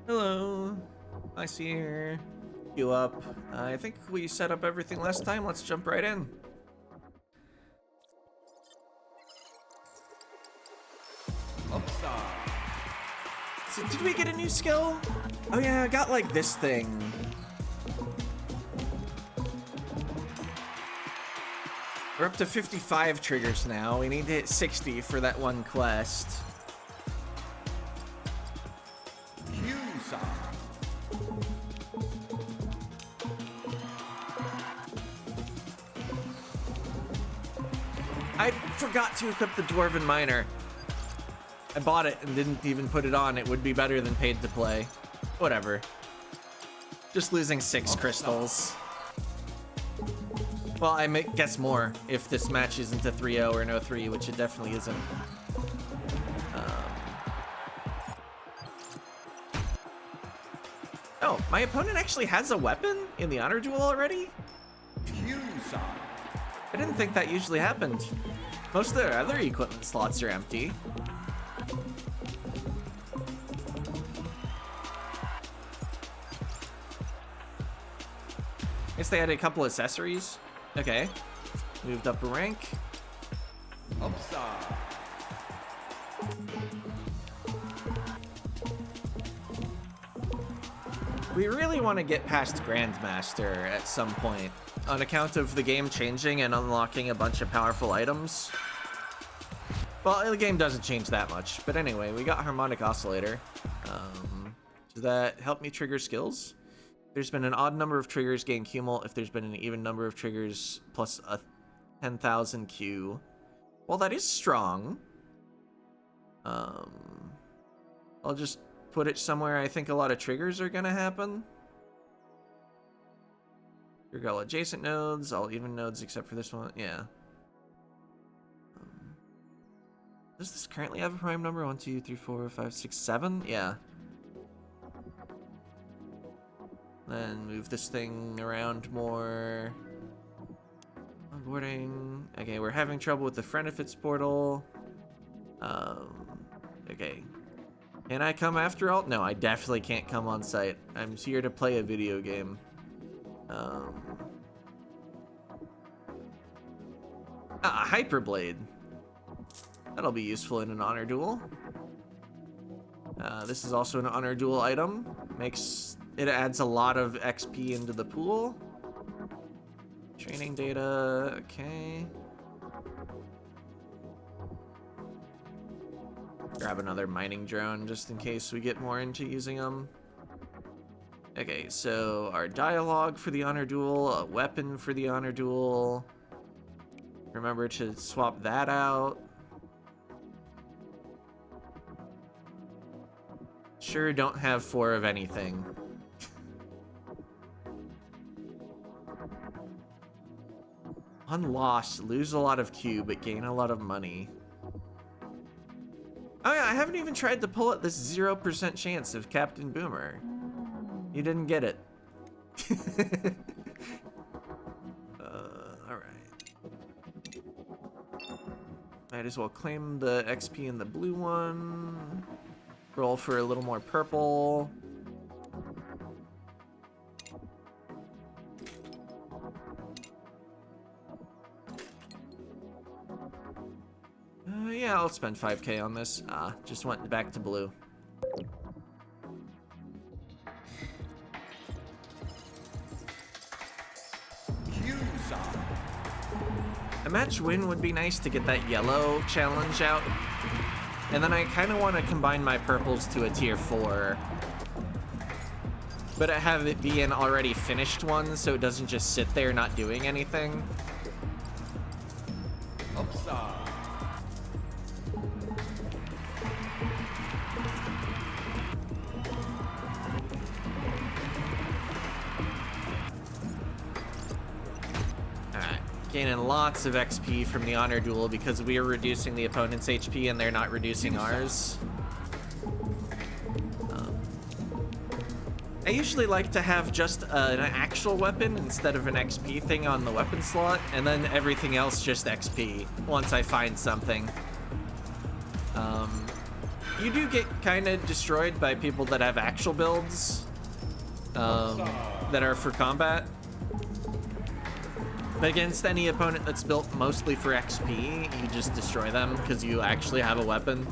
Hello. I see here. You up. I think we set up everything last time. Let's jump right in. So did we get a new skill? Oh yeah, I got like this thing. We're up to 55 triggers now. We need to hit 60 for that one quest. I forgot to equip the Dwarven Miner. I bought it and didn't even put it on. It would be better than paid to play. Whatever. Just losing 6 crystals. Well, I guess more if this match isn't a 3-0 or no 3, which it definitely isn't. Oh, my opponent actually has a weapon in the honor duel already? I didn't think that usually happened. Most of their other equipment slots are empty. Guess they had a couple accessories. Okay. Moved up a rank. We really want to get past Grandmaster at some point, on account of the game changing and unlocking a bunch of powerful items. Well, the game doesn't change that much, but anyway, we got Harmonic Oscillator. Does that help me trigger skills? There's been an odd number of triggers, gain Cumul. If there's been an even number of triggers, plus a 10,000 Q. Well, that is strong. I'll just put it somewhere I think a lot of triggers are gonna happen. Trigger all adjacent nodes, all even nodes except for this one. Yeah. Does this currently have a prime number? 1, 2, 3, 4, 5, 6, 7? Yeah. Then move this thing around more. Onboarding. Okay, we're having trouble with the Friendifits portal. Okay. Can I come after all? No, I definitely can't come on site. I'm here to play a video game. Hyperblade. That'll be useful in an honor duel. This is also an honor duel item. It adds a lot of XP into the pool. Training data, okay. Grab another mining drone just in case we get more into using them. Okay, so our dialogue for the honor duel, a weapon for the honor duel. Remember to swap that out. Sure, don't have 4 of anything. One loss, lose a lot of Q, but gain a lot of money. Oh yeah, I haven't even tried to pull at this 0% chance of Captain Boomer. You didn't get it. Alright. Might as well claim the XP in the blue one. Roll for a little more purple. Yeah, I'll spend 5k on this. Just went back to blue. A match win would be nice to get that yellow challenge out. And then I kind of want to combine my purples to a tier 4. But I have it be an already finished one, so it doesn't just sit there not doing anything. Gaining lots of XP from the honor duel because we are reducing the opponent's HP and they're not reducing ours. I usually like to have just an actual weapon instead of an XP thing on the weapon slot, and then everything else just XP once I find something. You do get kind of destroyed by people that have actual builds that are for combat. But against any opponent that's built mostly for XP, you just destroy them because you actually have a weapon.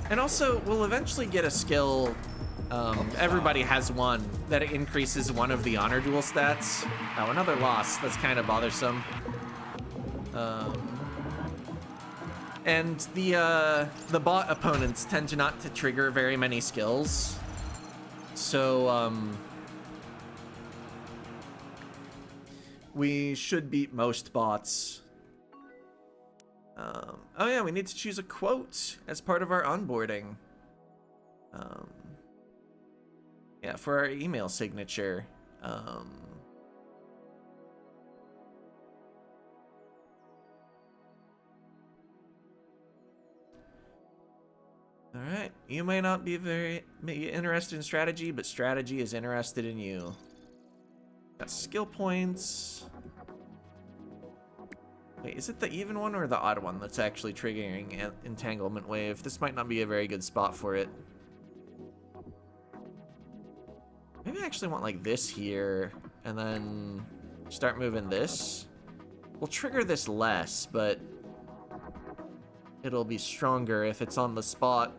And also, we'll eventually get a skill, everybody has one, that increases one of the honor duel stats. Oh, another loss. That's kind of bothersome. And the bot opponents tend to not to trigger very many skills. So, we should beat most bots. Oh yeah, we need to choose a quote as part of our onboarding. Yeah, for our email signature. All right, you may not be very interested in strategy, but strategy is interested in you. Got skill points. Wait, is it the even one or the odd one that's actually triggering an entanglement wave? This might not be a very good spot for it. Maybe I actually want like this here, and then start moving this. We'll trigger this less, but it'll be stronger if it's on the spot.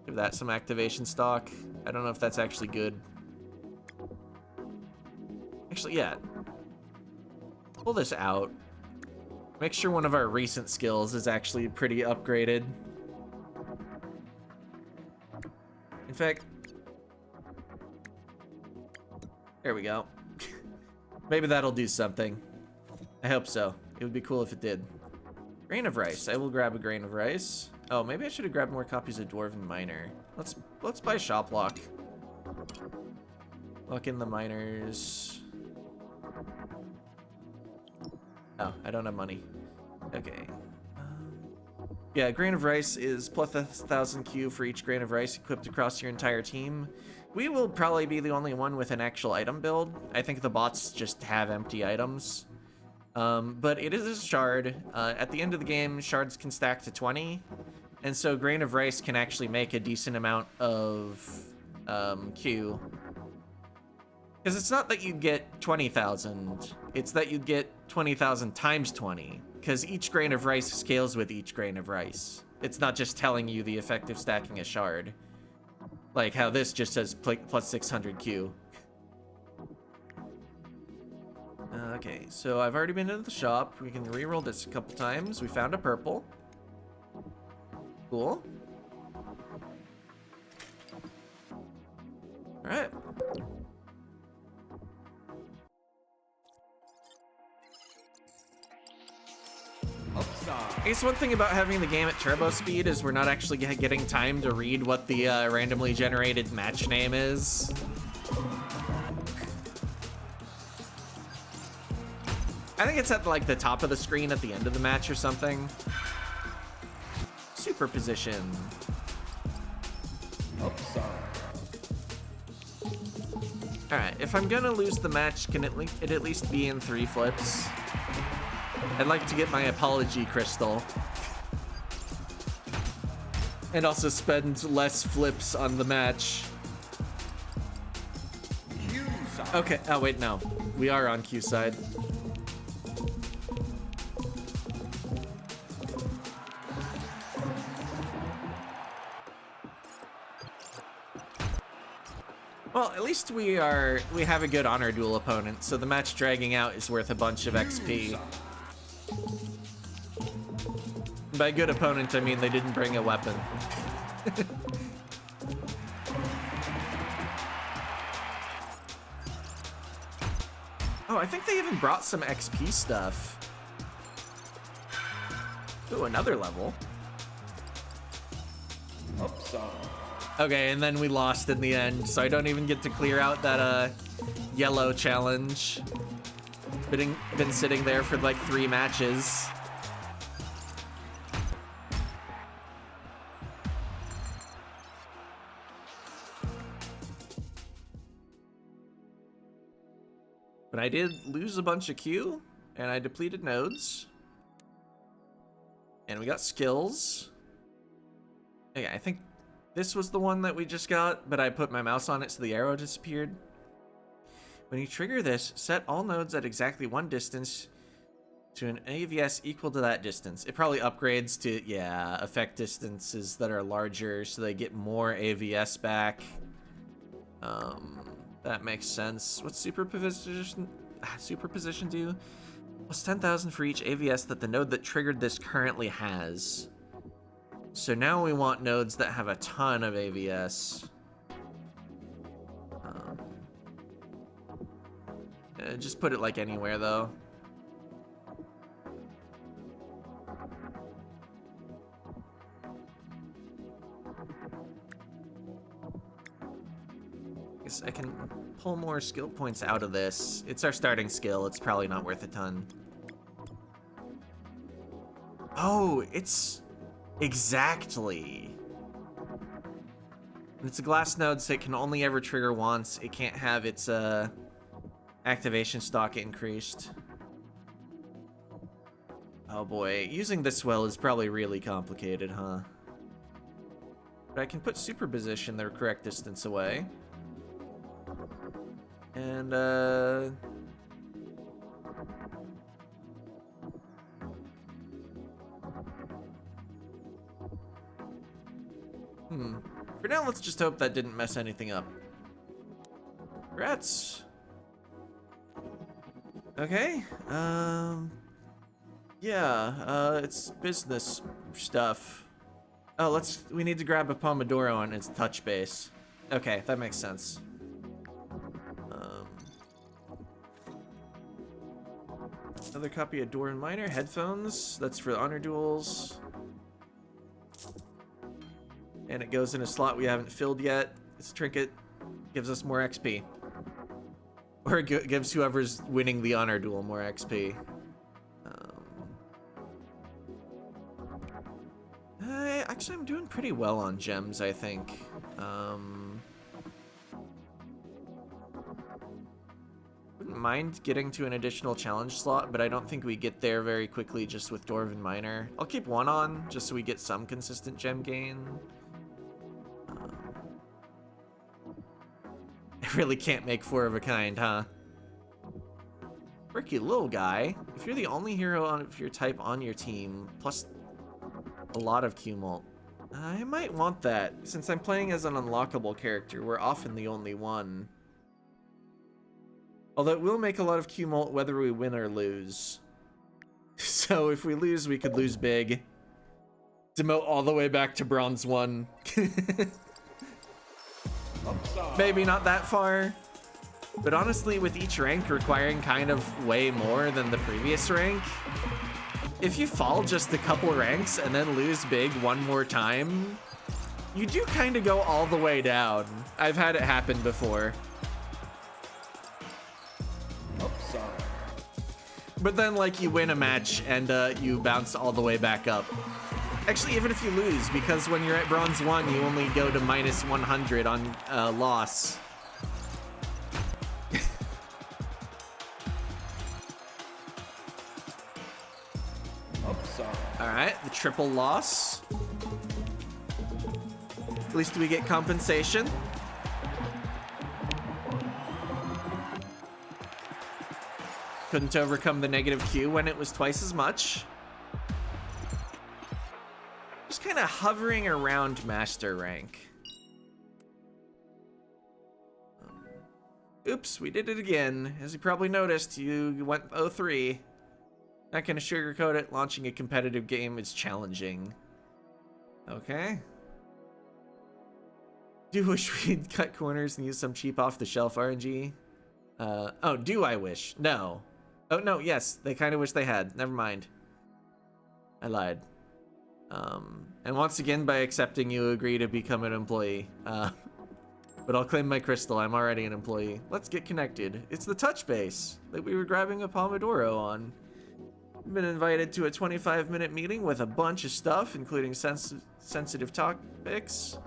Give that some activation stock. I don't know if that's actually good. Actually, yeah. Pull this out. Make sure one of our recent skills is actually pretty upgraded. In fact, there we go. Maybe that'll do something. I hope so. It would be cool if it did. Grain of rice. I will grab a grain of rice. Oh, maybe I should have grabbed more copies of Dwarven Miner. Let's buy shop lock. Lock in the miners. Oh, I don't have money. Okay. Yeah, grain of rice is plus 1,000 Q for each grain of rice equipped across your entire team. We will probably be the only one with an actual item build. I think the bots just have empty items. But it is a shard. At the end of the game, shards can stack to 20. And so grain of rice can actually make a decent amount of Q. Because it's not that you get 20,000, it's that you get 20,000 times 20. Because each grain of rice scales with each grain of rice. It's not just telling you the effect of stacking a shard. Like how this just says plus 600 Q. Okay, so I've already been into the shop. We can reroll this a couple times. We found a purple. Cool. All right. I guess one thing about having the game at turbo speed is we're not actually getting time to read what the randomly generated match name is. I think it's at like the top of the screen at the end of the match or something. Superposition. Alright, if I'm gonna lose the match, can it at least be in 3 flips? I'd like to get my apology crystal. And also spend less flips on the match. Okay, oh wait, no. We are on Q side. Well, at least we have a good honor duel opponent, so the match dragging out is worth a bunch of XP. By good opponent, I mean they didn't bring a weapon. Oh, I think they even brought some XP stuff. Ooh, another level. Okay, and then we lost in the end, so I don't even get to clear out that yellow challenge. Been sitting there for like 3 matches. But I did lose a bunch of Q, and I depleted nodes. And we got skills. Okay, I think this was the one that we just got, but I put my mouse on it so the arrow disappeared. When you trigger this, set all nodes at exactly one distance to an AVS equal to that distance. It probably upgrades to, yeah, effect distances that are larger so they get more AVS back. That makes sense. What's superposition do? Plus 10,000 for each AVS that the node that triggered this currently has. So now we want nodes that have a ton of AVS. Just put it like anywhere though. Guess I can pull more skill points out of this. It's our starting skill. It's probably not worth a ton. Oh, it's exactly. It's a glass node, so it can only ever trigger once. It can't have its activation stock increased. Oh boy, using this well is probably really complicated, huh? But I can put superposition the correct distance away. And for now, let's just hope that didn't mess anything up. Congrats. Okay. Yeah, it's business stuff. Oh, we need to grab a Pomodoro on its touch base. Okay, that makes sense. Another copy of Door and Miner, headphones. That's for the honor duels. And it goes in a slot we haven't filled yet. It's a trinket. Gives us more XP. Or it gives whoever's winning the honor duel more XP. Actually, I'm doing pretty well on gems, I think. Wouldn't mind getting to an additional challenge slot, but I don't think we get there very quickly just with Dwarven Miner. I'll keep one on, just so we get some consistent gem gain. I really can't make 4 of a kind, huh? Ricky, little guy. If you're the only hero of your type on your team, plus a lot of Q-Mult, I might want that. Since I'm playing as an unlockable character, we're often the only one. Although it will make a lot of Q-Mult whether we win or lose. So if we lose, we could lose big. Demote all the way back to Bronze 1. Maybe not that far. But honestly, with each rank requiring kind of way more than the previous rank, if you fall just a couple ranks and then lose big one more time, you do kind of go all the way down. I've had it happen before. But then, like, you win a match and you bounce all the way back up. Actually, even if you lose, because when you're at Bronze 1, you only go to minus 100 on loss. Alright, the triple loss. At least we get compensation. Couldn't overcome the negative Q when it was twice as much. Just kind of hovering around master rank. Oops, we did it again. As you probably noticed, you went 0-3. Not gonna sugarcoat it, launching a competitive game is challenging. Okay. Do wish we'd cut corners and use some cheap off-the-shelf RNG. Oh, do I wish? No. Oh, no, yes, they kind of wish they had. Never mind. I lied. And once again, by accepting, you agree to become an employee. But I'll claim my crystal. I'm already an employee. Let's get connected. It's the touch base that we were grabbing a Pomodoro on. I've been invited to a 25-minute meeting with a bunch of stuff, including sensitive topics.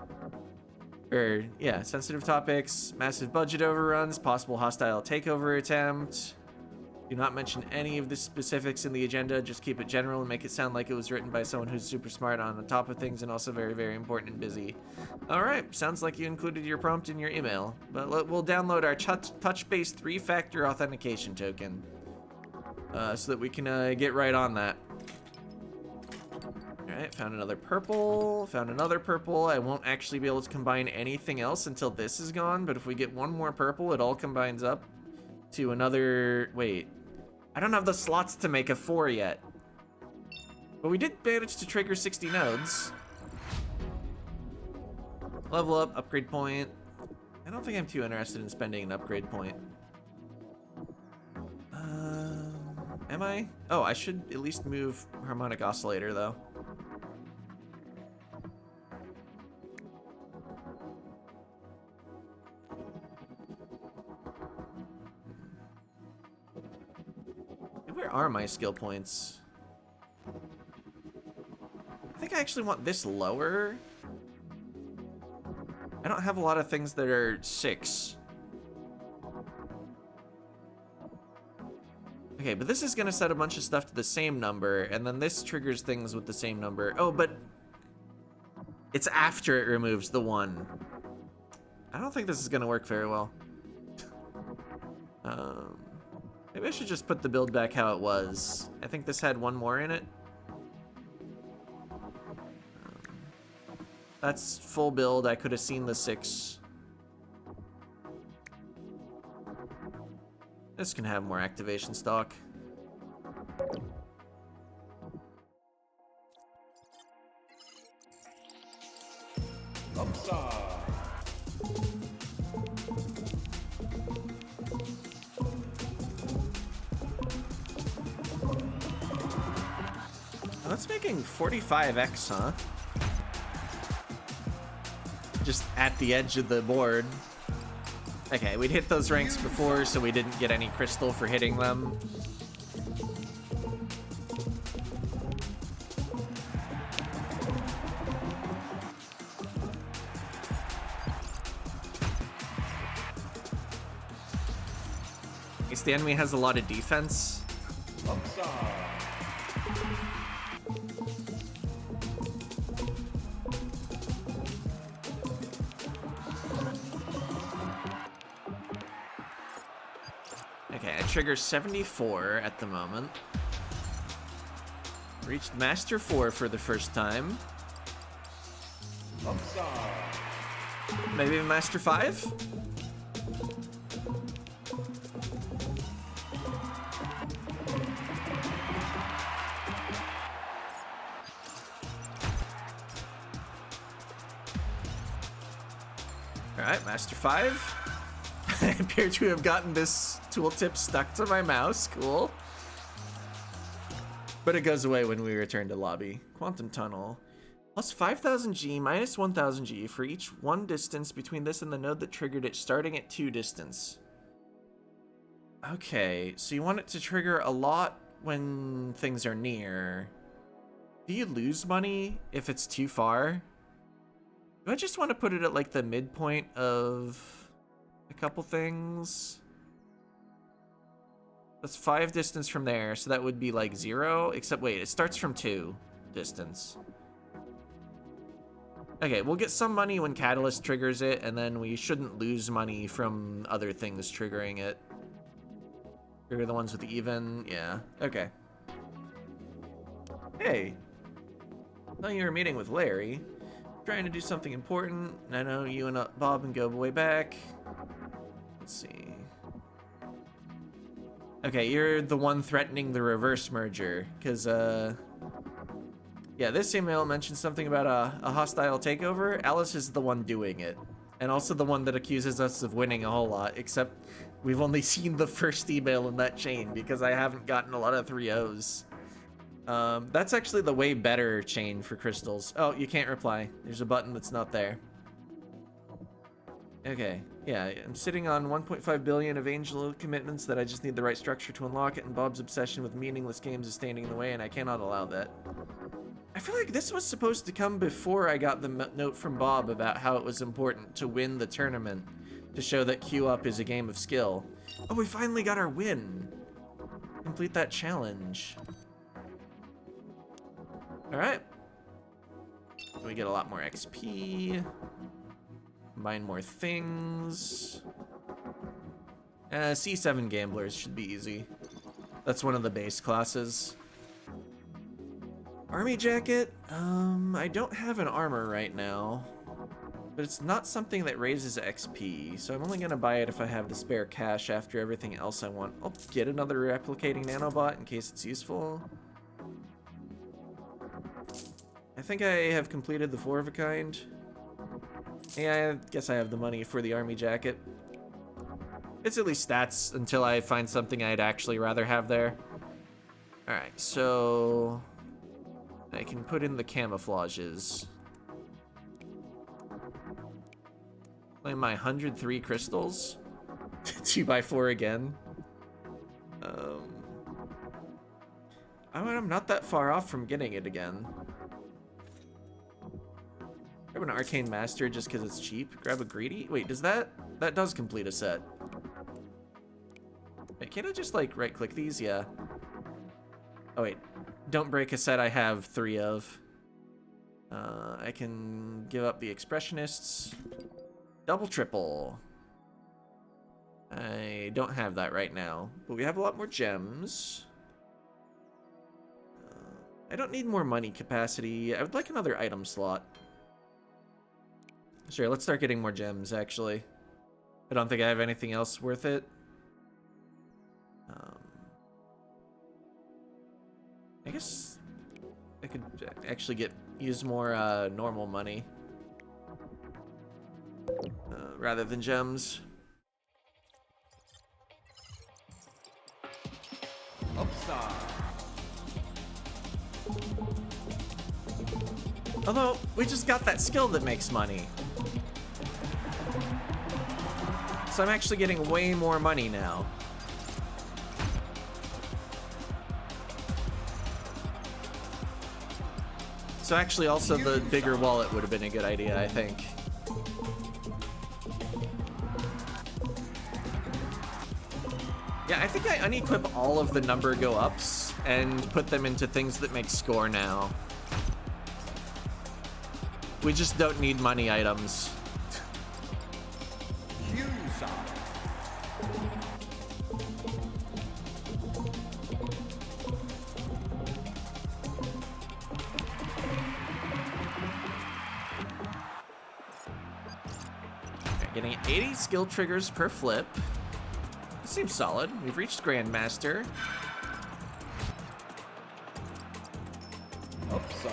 Or, yeah, sensitive topics, massive budget overruns, possible hostile takeover attempt. Do not mention any of the specifics in the agenda, just keep it general and make it sound like it was written by someone who's super smart on top of things and also very, very important and busy. Alright, sounds like you included your prompt in your email, but we'll download our touch-based 3-factor authentication token so that we can get right on that. Alright, found another purple, found another purple. I won't actually be able to combine anything else until this is gone, but if we get one more purple, it all combines up to another... Wait. I don't have the slots to make a 4 yet. But we did manage to trigger 60 nodes. Level up, upgrade point. I don't think I'm too interested in spending an upgrade point. Am I? Oh, I should at least move harmonic oscillator, though. Where are my skill points? I think I actually want this lower. I don't have a lot of things that are 6. Okay, but this is gonna set a bunch of stuff to the same number, and then this triggers things with the same number. Oh, but it's after it removes the 1. I don't think this is gonna work very well. Maybe I should just put the build back how it was. I think this had 1 more in it. That's full build. I could have seen the 6. This can have more activation stock. Upside. Oh, that's making 45x, huh? Just at the edge of the board. Okay, we'd hit those ranks before, so we didn't get any crystal for hitting them. I guess the enemy has a lot of defense. Okay, I trigger 74 at the moment. Reached Master 4 for the first time. Maybe Master 5? Alright, Master 5. I appear to have gotten this tooltip stuck to my mouse. Cool. But it goes away when we return to lobby. Quantum tunnel. Plus 5,000 G, minus 1,000 G for each 1 distance between this and the node that triggered it, starting at 2 distance. Okay, so you want it to trigger a lot when things are near. Do you lose money if it's too far? Do I just want to put it at like the midpoint of a couple things? That's 5 distance from there, so that would be like 0, except wait, it starts from 2 distance. Okay, we'll get some money when Catalyst triggers it, and then we shouldn't lose money from other things triggering it. Trigger the ones with even, yeah, okay. Hey, I thought you were meeting with Larry. Trying to do something important. I know you and Bob and go way back. Let's see. Okay, you're the one threatening the reverse merger, because, yeah, this email mentions something about a hostile takeover. Alice is the one doing it, and also the one that accuses us of winning a whole lot, except we've only seen the first email in that chain, because I haven't gotten a lot of 3-0s. That's actually the way better chain for crystals. Oh, you can't reply. There's a button that's not there. Okay, yeah, I'm sitting on 1.5 billion of angel commitments that I just need the right structure to unlock it, and Bob's obsession with meaningless games is standing in the way, and I cannot allow that. I feel like this was supposed to come before I got the note from Bob about how it was important to win the tournament to show that queue up is a game of skill. Oh, we finally got our win. Complete that challenge. All right. We get a lot more XP. Combine more things. C7 Gamblers should be easy. That's one of the base classes. Army Jacket? I don't have an armor right now. But it's not something that raises XP, so I'm only gonna buy it if I have the spare cash after everything else I want. I'll get another replicating nanobot in case it's useful. I think I have completed the 4 of a kind. Yeah, I guess I have the money for the Army Jacket. It's at least stats until I find something I'd actually rather have there. Alright, so I can put in the camouflages. Play my 103 crystals. 2x4 again. I'm not that far off from getting it again. Grab an Arcane Master just because it's cheap. Grab a Greedy. Wait, does that does complete a set. Wait, can't I just like right click these? Yeah. Oh wait, don't break a set I have 3 of. I can give up the Expressionists. Double triple. I don't have that right now, but we have a lot more gems. I don't need more money capacity. I would like another item slot. Sure, let's start getting more gems, actually. I don't think I have anything else worth it. I guess I could actually use more normal money rather than gems. Upside. Although, we just got that skill that makes money. So I'm actually getting way more money now. So actually also the bigger wallet would have been a good idea, I think. Yeah, I think I unequip all of the number go-ups and put them into things that make score now. We just don't need money items. Getting 80 skill triggers per flip. This seems solid. We've reached Grandmaster. Upside.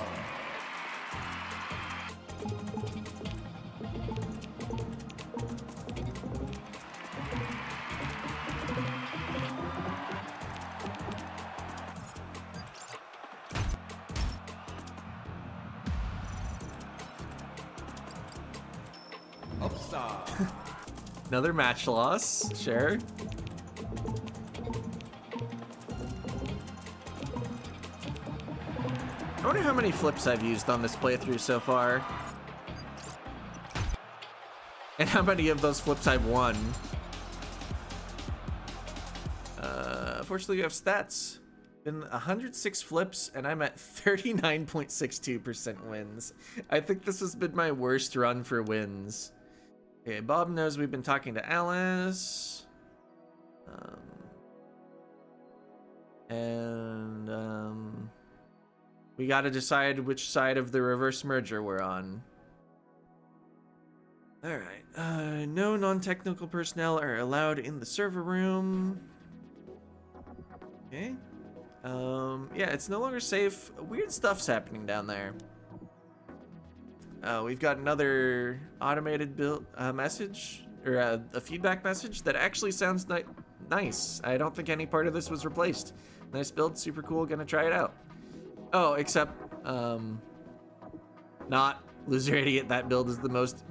Upside. Another match loss, sure. I wonder how many flips I've used on this playthrough so far. And how many of those flips I've won. Unfortunately, we have stats. Been 106 flips, and I'm at 39.62% wins. I think this has been my worst run for wins. Okay, Bob knows we've been talking to Alice. We gotta decide which side of the reverse merger we're on. Alright, no non-technical personnel are allowed in the server room. Okay. Yeah, it's no longer safe. Weird stuff's happening down there. We've got another automated build message, or a feedback message that actually sounds nice. I don't think any part of this was replaced. Nice build, super cool, gonna try it out. Oh, except, not Loser Idiot, that build is the most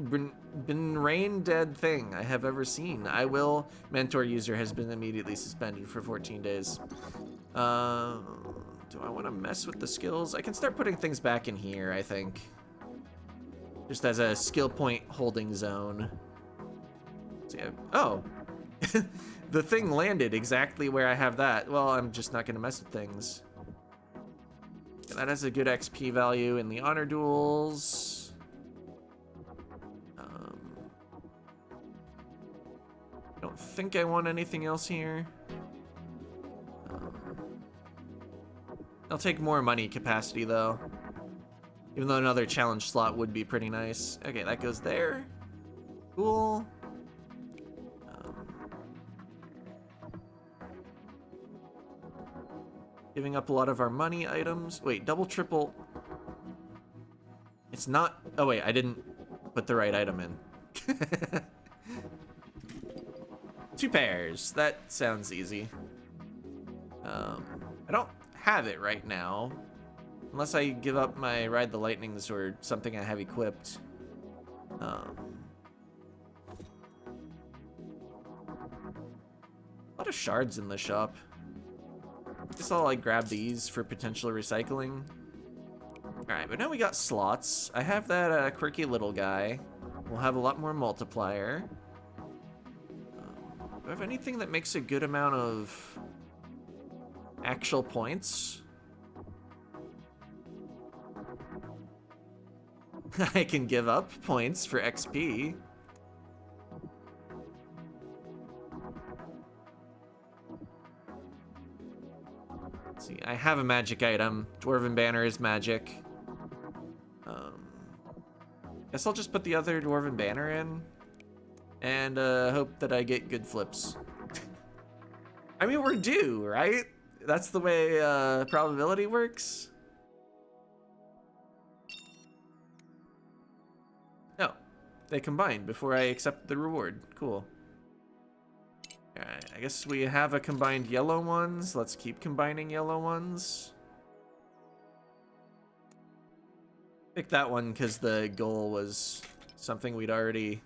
been rain dead thing I have ever seen. I will mentor user has been immediately suspended for 14 days. Do I want to mess with the skills? I can start putting things back in here, I think. Just as a skill point holding zone. So, yeah. Oh! The thing landed exactly where I have that. Well, I'm just not going to mess with things. Yeah, that has a good XP value in the honor duels. I don't think I want anything else here. I'll take more money capacity, though. Even though another challenge slot would be pretty nice. Okay, that goes there. Cool. Giving up a lot of our money items. Wait, double, triple. It's not... Oh, wait, I didn't put the right item in. 2 pairs. That sounds easy. I don't have it right now. Unless I give up my Ride the Lightnings or something I have equipped. A lot of shards in the shop. Guess I'll like grab these for potential recycling. Alright, but now we got slots. I have that quirky little guy. We'll have a lot more multiplier. Do I have anything that makes a good amount of actual points? I can give up points for XP. Let's see, I have a magic item. Dwarven Banner is magic. Guess I'll just put the other Dwarven Banner in. And hope that I get good flips. I mean, we're due, right? That's the way probability works. No, they combined before I accept the reward. Cool. Alright, I guess we have a combined yellow ones. Let's keep combining yellow ones. Pick that one because the goal was something we'd already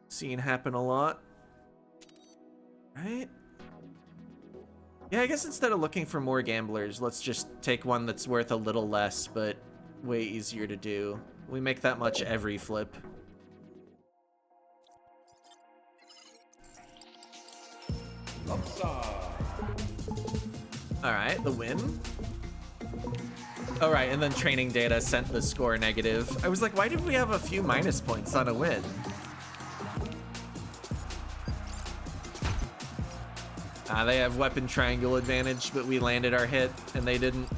seen happen a lot. Right? Yeah, I guess instead of looking for more gamblers, let's just take one that's worth a little less, but way easier to do. We make that much every flip. Alright, the win. Alright, and then training data sent the score negative. I was like, why did we have a few minus points on a win? They have weapon triangle advantage, but we landed our hit, and they didn't.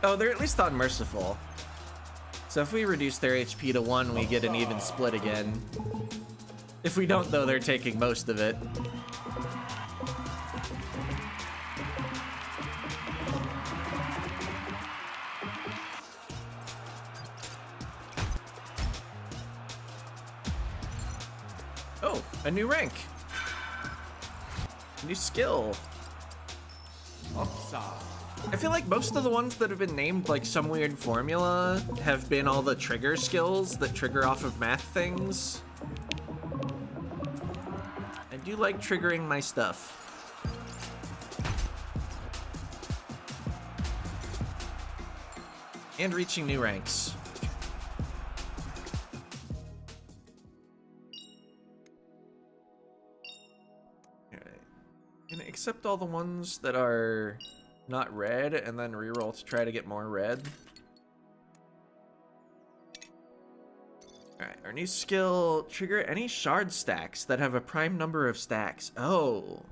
Oh, they're at least on Merciful. So if we reduce their HP to 1, we get an even split again. If we don't, though, they're taking most of it. Oh, a new rank. A new skill. I feel like most of the ones that have been named like some weird formula have been all the trigger skills that trigger off of math things. I do like triggering my stuff. And reaching new ranks. Alright. Gonna accept all the ones that are not red, and then reroll to try to get more red. Alright, our new skill, trigger any shard stacks that have a prime number of stacks. Oh.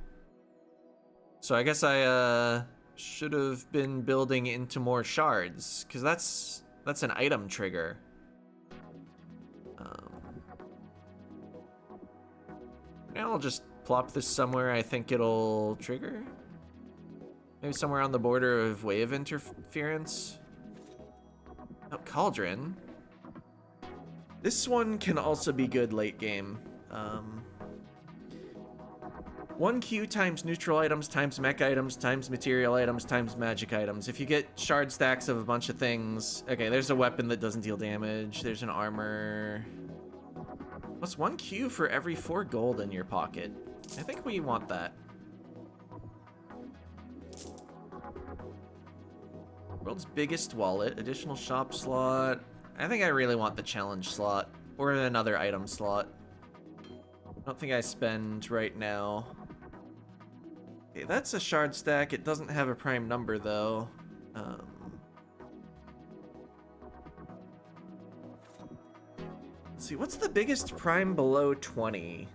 So I guess I should have been building into more shards, because that's an item trigger. Now I'll just plop this somewhere I think it'll trigger. Maybe somewhere on the border of wave interference. Oh, Cauldron. This one can also be good late game. 1Q times neutral items times mech items times material items times magic items. If you get shard stacks of a bunch of things... Okay, there's a weapon that doesn't deal damage. There's an armor. Plus 1Q for every 4 gold in your pocket. I think we want that. World's biggest wallet. Additional shop slot. I think I really want the challenge slot. Or another item slot. I don't think I spend right now. Okay, that's a shard stack. It doesn't have a prime number, though. Let's see, what's the biggest prime below 20?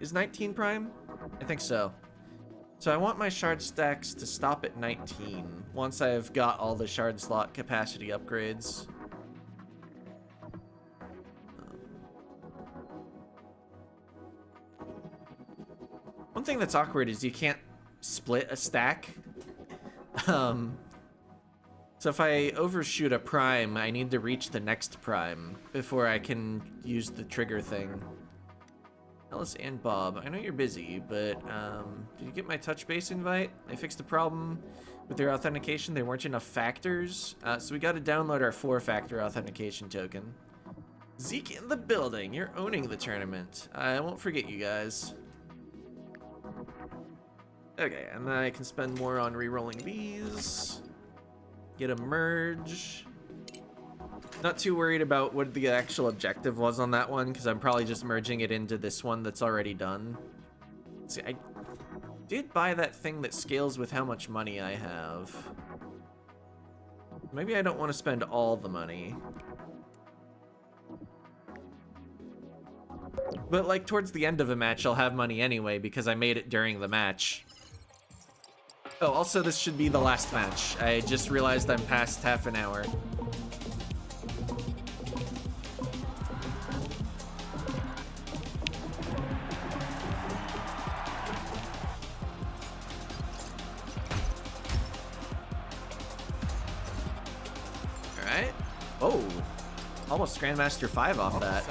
Is 19 prime? I think so. So I want my shard stacks to stop at 19 once I've got all the shard slot capacity upgrades. One thing that's awkward is you can't split a stack. So if I overshoot a prime, I need to reach the next prime before I can use the trigger thing. Ellis and Bob, I know you're busy, but did you get my touch base invite? I fixed a problem with their authentication. There weren't enough factors, so we got to download our 4-factor authentication token. Zeke in the building, you're owning the tournament. I won't forget you guys. Okay, and then I can spend more on re-rolling these. Get a merge. Not too worried about what the actual objective was on that one, because I'm probably just merging it into this one that's already done. Let's see, I did buy that thing that scales with how much money I have. Maybe I don't want to spend all the money. But like towards the end of a match, I'll have money anyway because I made it during the match. Oh, also this should be the last match. I just realized I'm past half an hour. Alright. Oh, almost Grandmaster 5 off that.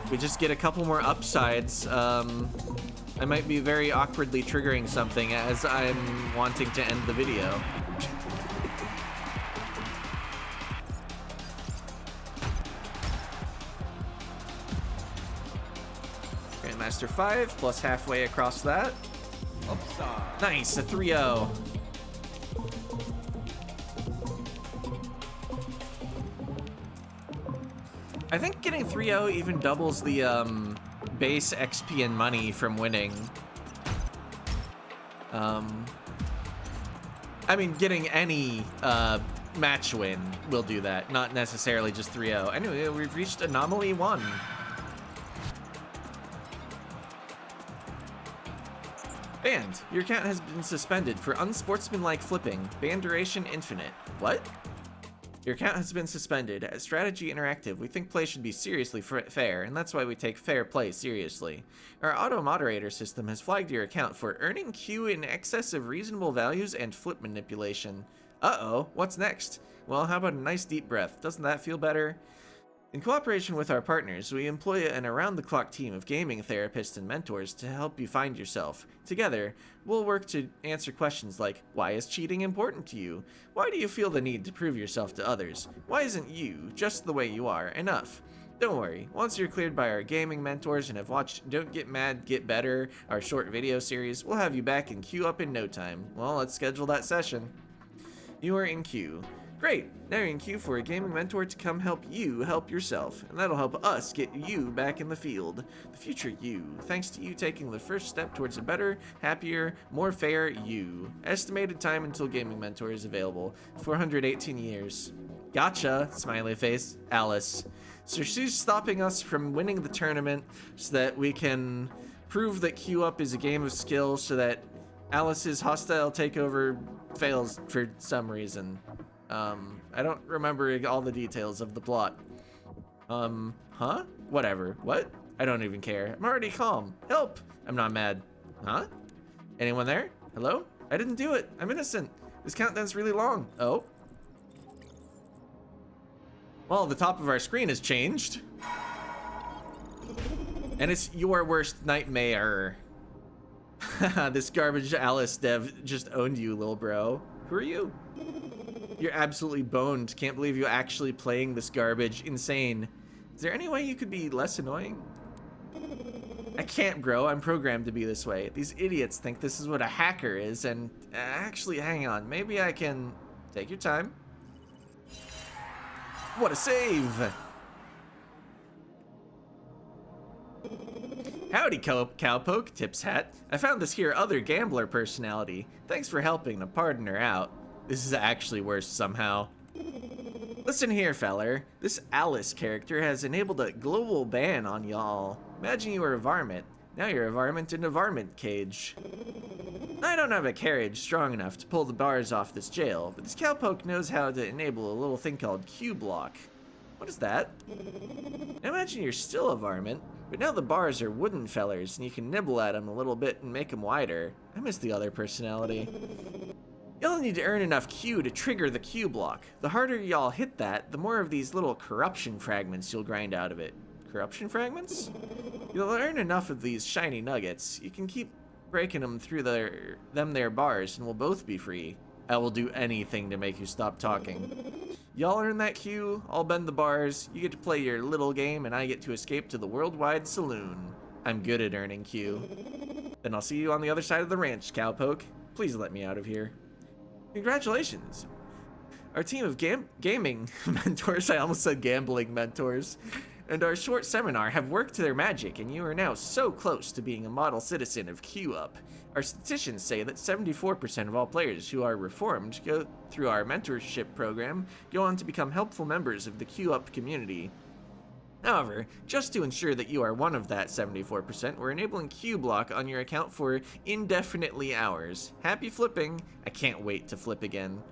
We just get a couple more upsides. I might be very awkwardly triggering something as I'm wanting to end the video. Grandmaster 5 plus halfway across that. Upside. Nice, a 3-0. I think getting 3-0 even doubles the base XP and money from winning. I mean, getting any match win will do that, not necessarily just 3-0. Anyway, we've reached Anomaly 1. Banned. Your account has been suspended for unsportsmanlike flipping. Ban duration infinite. What? Your account has been suspended. At Strategy Interactive, we think play should be seriously fair, and that's why we take fair play seriously. Our auto-moderator system has flagged your account for earning Q in excess of reasonable values and flip manipulation. Uh-oh, what's next? Well, how about a nice deep breath? Doesn't that feel better? In cooperation with our partners, we employ an around-the-clock team of gaming therapists and mentors to help you find yourself. Together, we'll work to answer questions like, why is cheating important to you? Why do you feel the need to prove yourself to others? Why isn't you, just the way you are, enough? Don't worry, once you're cleared by our gaming mentors and have watched Don't Get Mad, Get Better, our short video series, we'll have you back in queue up in no time. Well, let's schedule that session. You are in queue. Great, now you're in queue for a gaming mentor to come help you help yourself, and that'll help us get you back in the field. The future you, thanks to you taking the first step towards a better, happier, more fair you. Estimated time until gaming mentor is available, 418 years. Gotcha, smiley face, Alice. So she's stopping us from winning the tournament so that we can prove that queue up is a game of skill so that Alice's hostile takeover fails for some reason. I don't remember all the details of the plot. Huh? Whatever. What? I don't even care. I'm already calm. Help! I'm not mad. Huh? Anyone there? Hello? I didn't do it. I'm innocent. This countdown's really long. Oh. Well, the top of our screen has changed. And it's your worst nightmare. This garbage Alice dev just owned you, lil bro. Who are you? You're absolutely boned. Can't believe you're actually playing this garbage. Insane. Is there any way you could be less annoying? I can't, bro. I'm programmed to be this way. These idiots think this is what a hacker is, and actually, hang on. Maybe I can take your time. What a save! Howdy, Cowpoke, tips hat. I found this here other gambler personality. Thanks for helping to pardon her out. This is actually worse somehow. Listen here, feller. This Alice character has enabled a global ban on y'all. Imagine you were a varmint. Now you're a varmint in a varmint cage. I don't have a carriage strong enough to pull the bars off this jail, but this cowpoke knows how to enable a little thing called Q-block. What is that? Now imagine you're still a varmint, but now the bars are wooden fellers, and you can nibble at them a little bit and make them wider. I miss the other personality. Y'all need to earn enough Q to trigger the Q block. The harder y'all hit that, the more of these little corruption fragments you'll grind out of it. Corruption fragments? You'll earn enough of these shiny nuggets. You can keep breaking them through their bars, and we'll both be free. I will do anything to make you stop talking. Y'all earn that Q, I'll bend the bars, you get to play your little game, and I get to escape to the worldwide saloon. I'm good at earning Q. Then I'll see you on the other side of the ranch, Cowpoke. Please let me out of here. Congratulations. Our team of gaming mentors, I almost said gambling mentors, and our short seminar have worked their magic, and you are now so close to being a model citizen of Q-Up. Our statisticians say that 74% of all players who are reformed go through our mentorship program go on to become helpful members of the Q-Up community. However, just to ensure that you are one of that 74%, we're enabling Q-Block on your account for indefinitely hours. Happy flipping. I can't wait to flip again.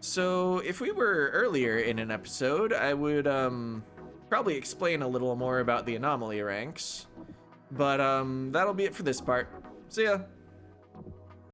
So if we were earlier in an episode, I would probably explain a little more about the anomaly ranks. But that'll be it for this part. See ya.